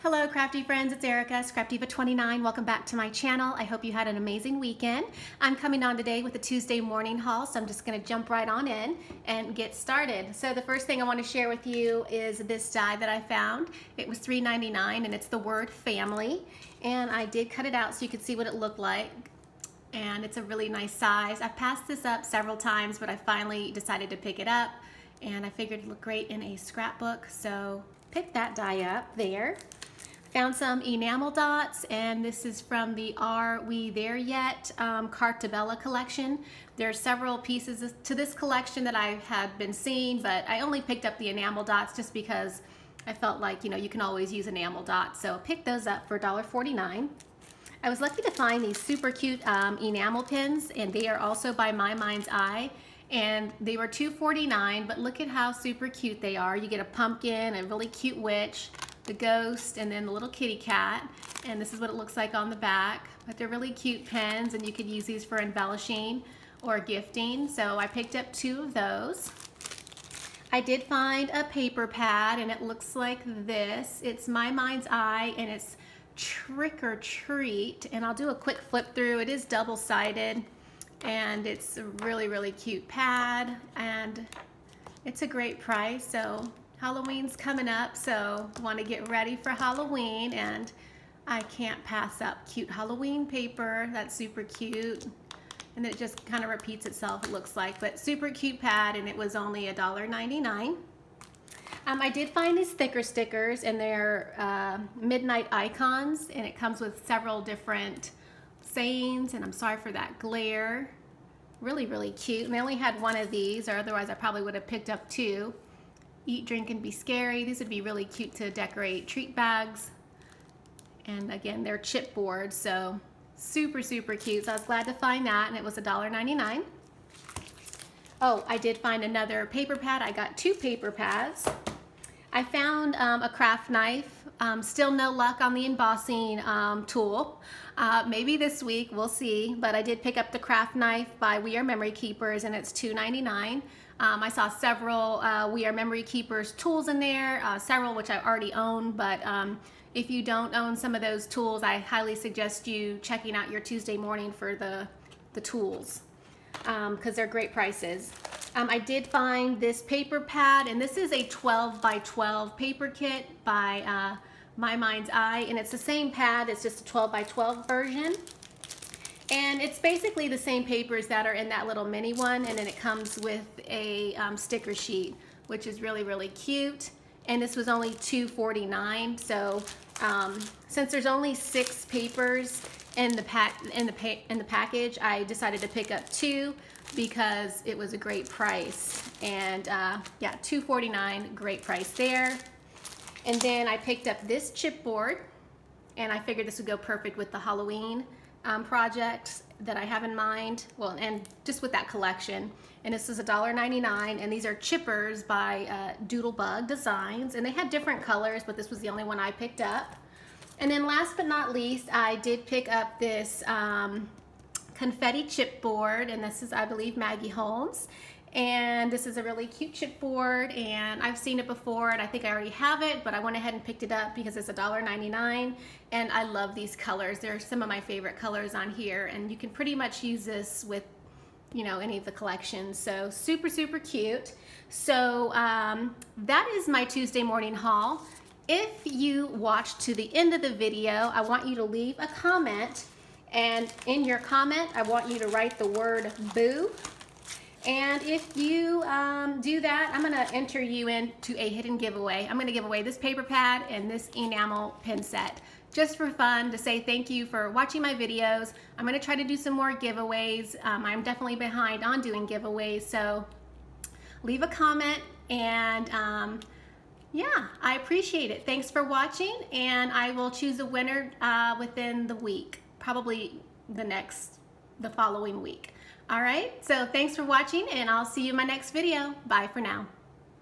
Hello crafty friends, it's Erica, Scrapdiva29. Welcome back to my channel. I hope you had an amazing weekend. I'm coming on today with a Tuesday morning haul, so I'm just going to jump right on in and get started. So the first thing I want to share with you is this die that I found. It was $3.99 and it's the word family, and I did cut it out so you could see what it looked like. And it's a really nice size. I've passed this up several times, but I finally decided to pick it up, and I figured it'd look great in a scrapbook, so picked that die up there. Found some enamel dots, and this is from the Are We There Yet Cartabella collection. There are several pieces to this collection that I had been seeing, but I only picked up the enamel dots just because I felt like, you know, you can always use enamel dots. So picked those up for $1.49. I was lucky to find these super cute enamel pins, and they are also by My Mind's Eye. And they were $2.49, but look at how super cute they are. You get a pumpkin, a really cute witch, the ghost, and then the little kitty cat. And this is what it looks like on the back. But they're really cute pens, and you could use these for embellishing or gifting. So I picked up 2 of those. I did find a paper pad, and it looks like this. It's My Mind's Eye, and it's Trick or Treat. And I'll do a quick flip through. It is double-sided, and it's a really, really cute pad, and it's a great price. So Halloween's coming up, so want to get ready for Halloween, and I can't pass up cute Halloween paper. That's super cute, and it just kind of repeats itself, it looks like, but super cute pad, and it was only $1.99. I did find these thicker stickers, and they're midnight icons, and it comes with several different sayings, and I'm sorry for that glare. Really, really cute. And they only had 1 of these, or otherwise I probably would have picked up 2. Eat, drink, and be scary. These would be really cute to decorate treat bags. And again, they're chipboard, so super, super cute. So I was glad to find that, and it was $1.99. Oh, I did find another paper pad. I got 2 paper pads. I found a craft knife. Still no luck on the embossing tool. Maybe this week, we'll see. But I did pick up the craft knife by We Are Memory Keepers, and it's $2.99. I saw several We Are Memory Keepers tools in there, several which I already own, but if you don't own some of those tools, I highly suggest you checking out your Tuesday morning for the tools, because they're great prices. I did find this paper pad, and this is a 12 by 12 paper kit by My Mind's Eye, and it's the same pad, it's just a 12 by 12 version. And it's basically the same papers that are in that little mini one, and then it comes with a sticker sheet, which is really, really cute. And this was only $2.49. So since there's only 6 papers in the package, I decided to pick up 2 because it was a great price. And yeah, $2.49, great price there. And then I picked up this chipboard, and I figured this would go perfect with the Halloween projects that I have in mind, well, and just with that collection. And this is $1.99, and these are chippers by Doodlebug Designs, and they had different colors, but this was the only one I picked up. And then last but not least, I did pick up this confetti chipboard, and this is, I believe, Maggie Holmes. And this is a really cute chipboard, and I've seen it before, and I think I already have it, but I went ahead and picked it up because it's $1.99, and I love these colors. They're some of my favorite colors on here, and you can pretty much use this with, you know, any of the collections. So super, super cute. So that is my Tuesday morning haul. If you watched to the end of the video, I want you to leave a comment, and in your comment, I want you to write the word boo. And if you do that, I'm gonna enter you into a hidden giveaway. I'm gonna give away this paper pad and this enamel pin set, just for fun, to say thank you for watching my videos. I'm gonna try to do some more giveaways. I'm definitely behind on doing giveaways, so leave a comment, and yeah, I appreciate it. Thanks for watching, and I will choose a winner within the week, probably the following week. All right, so thanks for watching, and I'll see you in my next video. Bye for now.